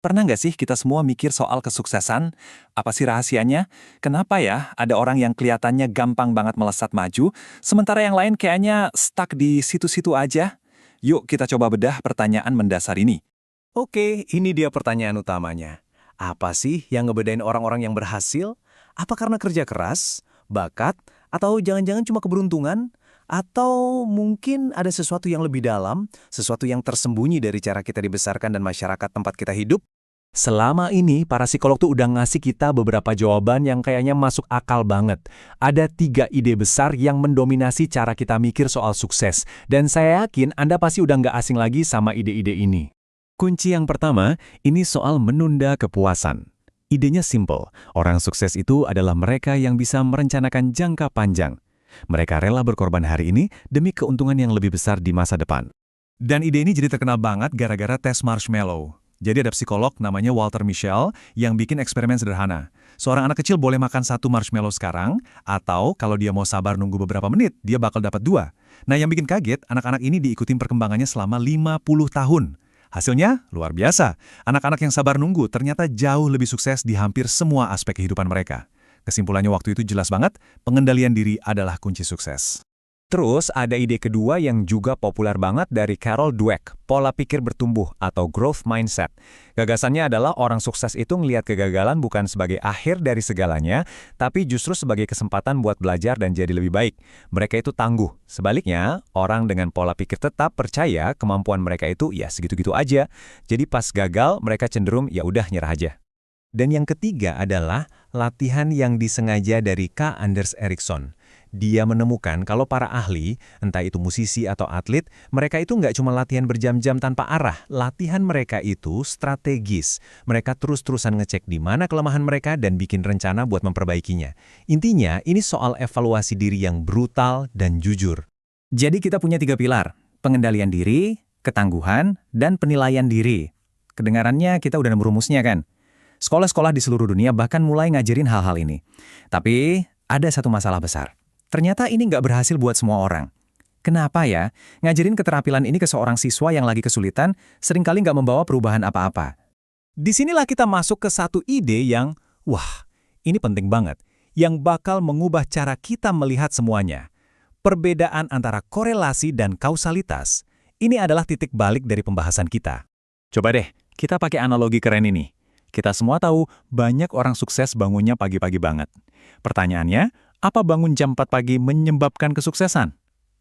Pernah nggak sih kita semua mikir soal kesuksesan? Apa sih rahasianya? Kenapa ya ada orang yang kelihatannya gampang banget melesat maju, sementara yang lain kayaknya stuck di situ-situ aja? Yuk kita coba bedah pertanyaan mendasar ini. Oke, ini dia pertanyaan utamanya. Apa sih yang ngebedain orang-orang yang berhasil? Apa karena kerja keras, bakat, atau jangan-jangan cuma keberuntungan? Atau mungkin ada sesuatu yang lebih dalam, sesuatu yang tersembunyi dari cara kita dibesarkan dan masyarakat tempat kita hidup? Selama ini, para psikolog tuh udah ngasih kita beberapa jawaban yang kayaknya masuk akal banget. Ada 3 ide besar yang mendominasi cara kita mikir soal sukses. Dan saya yakin Anda pasti udah nggak asing lagi sama ide-ide ini. Kunci yang pertama, ini soal menunda kepuasan. Idenya simple, orang sukses itu adalah mereka yang bisa merencanakan jangka panjang. Mereka rela berkorban hari ini demi keuntungan yang lebih besar di masa depan. Dan ide ini jadi terkenal banget gara-gara tes marshmallow. Jadi ada psikolog namanya Walter Mischel yang bikin eksperimen sederhana. Seorang anak kecil boleh makan 1 marshmallow sekarang, atau kalau dia mau sabar nunggu beberapa menit, dia bakal dapat 2. Nah yang bikin kaget, anak-anak ini diikutin perkembangannya selama 50 tahun. Hasilnya luar biasa. Anak-anak yang sabar nunggu ternyata jauh lebih sukses di hampir semua aspek kehidupan mereka. Kesimpulannya waktu itu jelas banget, pengendalian diri adalah kunci sukses. Terus ada ide kedua yang juga populer banget dari Carol Dweck, pola pikir bertumbuh atau growth mindset. Gagasannya adalah orang sukses itu ngelihat kegagalan bukan sebagai akhir dari segalanya, tapi justru sebagai kesempatan buat belajar dan jadi lebih baik. Mereka itu tangguh. Sebaliknya, orang dengan pola pikir tetap percaya kemampuan mereka itu ya segitu-gitu aja. Jadi pas gagal, mereka cenderung ya udah nyerah aja. Dan yang ketiga adalah latihan yang disengaja dari K. Anders Ericsson. Dia menemukan kalau para ahli, entah itu musisi atau atlet, mereka itu nggak cuma latihan berjam-jam tanpa arah. Latihan mereka itu strategis. Mereka terus-terusan ngecek di mana kelemahan mereka dan bikin rencana buat memperbaikinya. Intinya, ini soal evaluasi diri yang brutal dan jujur. Jadi kita punya 3 pilar, pengendalian diri, ketangguhan, dan penilaian diri. Kedengarannya kita udah nemu rumusnya kan? Sekolah-sekolah di seluruh dunia bahkan mulai ngajarin hal-hal ini. Tapi ada satu masalah besar. Ternyata ini nggak berhasil buat semua orang. Kenapa ya? Ngajarin keterampilan ini ke seorang siswa yang lagi kesulitan, seringkali nggak membawa perubahan apa-apa. Disinilah kita masuk ke satu ide yang, wah, ini penting banget, yang bakal mengubah cara kita melihat semuanya. Perbedaan antara korelasi dan kausalitas. Ini adalah titik balik dari pembahasan kita. Coba deh, kita pakai analogi keren ini. Kita semua tahu banyak orang sukses bangunnya pagi-pagi banget. Pertanyaannya, apa bangun jam 4 pagi menyebabkan kesuksesan?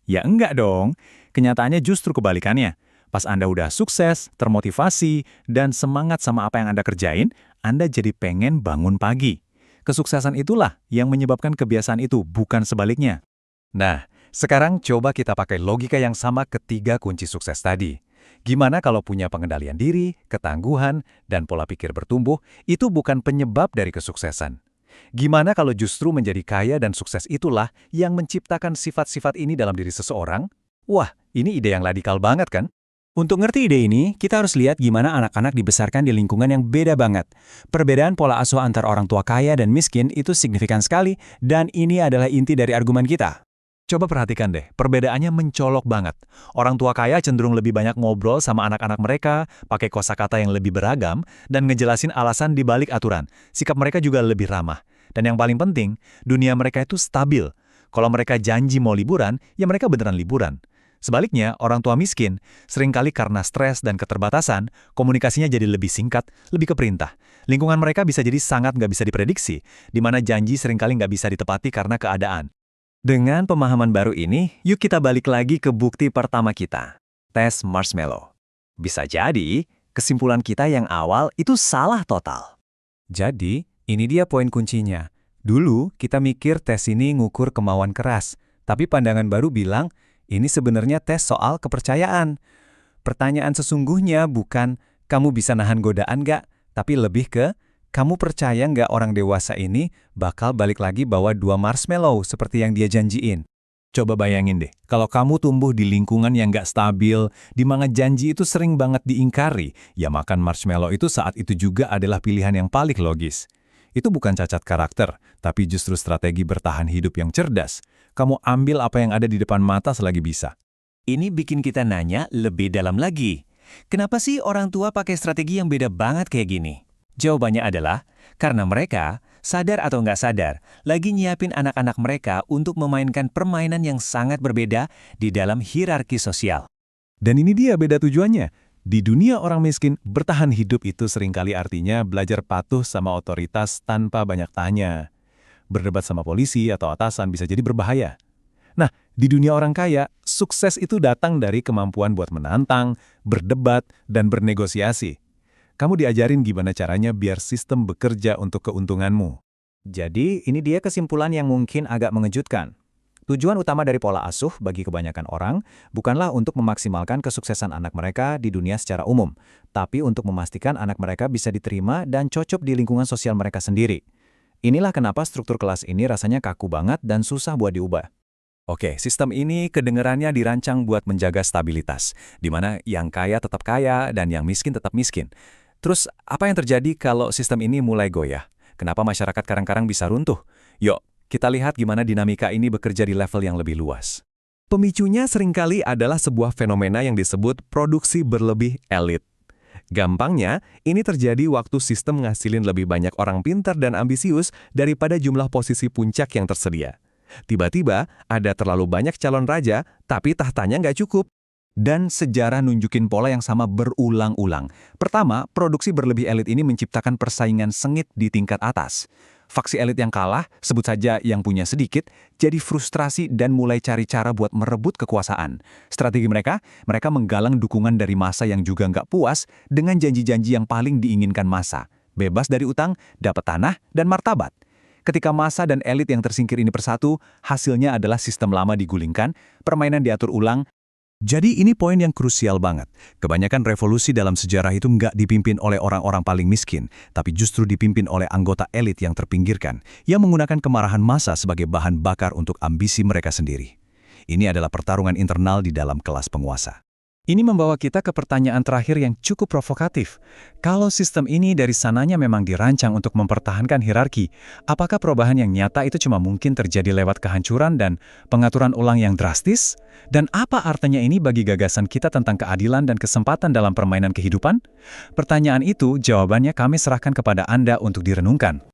Ya enggak dong. Kenyataannya justru kebalikannya. Pas Anda udah sukses, termotivasi, dan semangat sama apa yang Anda kerjain, Anda jadi pengen bangun pagi. Kesuksesan itulah yang menyebabkan kebiasaan itu, bukan sebaliknya. Nah, sekarang coba kita pakai logika yang sama ketiga kunci sukses tadi. Gimana kalau punya pengendalian diri, ketangguhan, dan pola pikir bertumbuh, itu bukan penyebab dari kesuksesan. Gimana kalau justru menjadi kaya dan sukses itulah yang menciptakan sifat-sifat ini dalam diri seseorang? Wah, ini ide yang radikal banget kan? Untuk ngerti ide ini, kita harus lihat gimana anak-anak dibesarkan di lingkungan yang beda banget. Perbedaan pola asuh antar orang tua kaya dan miskin itu signifikan sekali, dan ini adalah inti dari argumen kita. Coba perhatikan deh, perbedaannya mencolok banget. Orang tua kaya cenderung lebih banyak ngobrol sama anak-anak mereka, pakai kosakata yang lebih beragam, dan ngejelasin alasan di balik aturan. Sikap mereka juga lebih ramah. Dan yang paling penting, dunia mereka itu stabil. Kalau mereka janji mau liburan, ya mereka beneran liburan. Sebaliknya, orang tua miskin, seringkali karena stres dan keterbatasan, komunikasinya jadi lebih singkat, lebih ke perintah. Lingkungan mereka bisa jadi sangat nggak bisa diprediksi, di mana janji seringkali nggak bisa ditepati karena keadaan. Dengan pemahaman baru ini, yuk kita balik lagi ke bukti pertama kita, tes marshmallow. Bisa jadi, kesimpulan kita yang awal itu salah total. Jadi, ini dia poin kuncinya. Dulu, kita mikir tes ini ngukur kemauan keras, tapi pandangan baru bilang, ini sebenarnya tes soal kepercayaan. Pertanyaan sesungguhnya bukan, kamu bisa nahan godaan nggak, tapi lebih ke, kamu percaya nggak orang dewasa ini bakal balik lagi bawa 2 marshmallow seperti yang dia janjiin? Coba bayangin deh, kalau kamu tumbuh di lingkungan yang nggak stabil, di mana janji itu sering banget diingkari, ya makan marshmallow itu saat itu juga adalah pilihan yang paling logis. Itu bukan cacat karakter, tapi justru strategi bertahan hidup yang cerdas. Kamu ambil apa yang ada di depan mata selagi bisa. Ini bikin kita nanya lebih dalam lagi. Kenapa sih orang tua pakai strategi yang beda banget kayak gini? Jawabannya adalah, karena mereka, sadar atau nggak sadar, lagi nyiapin anak-anak mereka untuk memainkan permainan yang sangat berbeda di dalam hierarki sosial. Dan ini dia beda tujuannya. Di dunia orang miskin, bertahan hidup itu seringkali artinya belajar patuh sama otoritas tanpa banyak tanya. Berdebat sama polisi atau atasan bisa jadi berbahaya. Nah, di dunia orang kaya, sukses itu datang dari kemampuan buat menantang, berdebat, dan bernegosiasi. Kamu diajarin gimana caranya biar sistem bekerja untuk keuntunganmu. Jadi, ini dia kesimpulan yang mungkin agak mengejutkan. Tujuan utama dari pola asuh bagi kebanyakan orang bukanlah untuk memaksimalkan kesuksesan anak mereka di dunia secara umum, tapi untuk memastikan anak mereka bisa diterima dan cocok di lingkungan sosial mereka sendiri. Inilah kenapa struktur kelas ini rasanya kaku banget dan susah buat diubah. Oke, sistem ini kedengerannya dirancang buat menjaga stabilitas, di mana yang kaya tetap kaya dan yang miskin tetap miskin. Terus, apa yang terjadi kalau sistem ini mulai goyah? Kenapa masyarakat kadang-kadang bisa runtuh? Yuk, kita lihat gimana dinamika ini bekerja di level yang lebih luas. Pemicunya seringkali adalah sebuah fenomena yang disebut produksi berlebih elit. Gampangnya, ini terjadi waktu sistem ngasilin lebih banyak orang pintar dan ambisius daripada jumlah posisi puncak yang tersedia. Tiba-tiba, ada terlalu banyak calon raja, tapi tahtanya nggak cukup. Dan sejarah nunjukin pola yang sama berulang-ulang. Pertama, produksi berlebih elit ini menciptakan persaingan sengit di tingkat atas. Faksi elit yang kalah, sebut saja yang punya sedikit, jadi frustrasi dan mulai cari cara buat merebut kekuasaan. Strategi mereka menggalang dukungan dari massa yang juga nggak puas dengan janji-janji yang paling diinginkan massa. Bebas dari utang, dapat tanah, dan martabat. Ketika massa dan elit yang tersingkir ini bersatu, hasilnya adalah sistem lama digulingkan, permainan diatur ulang. Jadi ini poin yang krusial banget. Kebanyakan revolusi dalam sejarah itu nggak dipimpin oleh orang-orang paling miskin, tapi justru dipimpin oleh anggota elit yang terpinggirkan, yang menggunakan kemarahan massa sebagai bahan bakar untuk ambisi mereka sendiri. Ini adalah pertarungan internal di dalam kelas penguasa. Ini membawa kita ke pertanyaan terakhir yang cukup provokatif. Kalau sistem ini dari sananya memang dirancang untuk mempertahankan hierarki, apakah perubahan yang nyata itu cuma mungkin terjadi lewat kehancuran dan pengaturan ulang yang drastis? Dan apa artinya ini bagi gagasan kita tentang keadilan dan kesempatan dalam permainan kehidupan? Pertanyaan itu, jawabannya kami serahkan kepada Anda untuk direnungkan.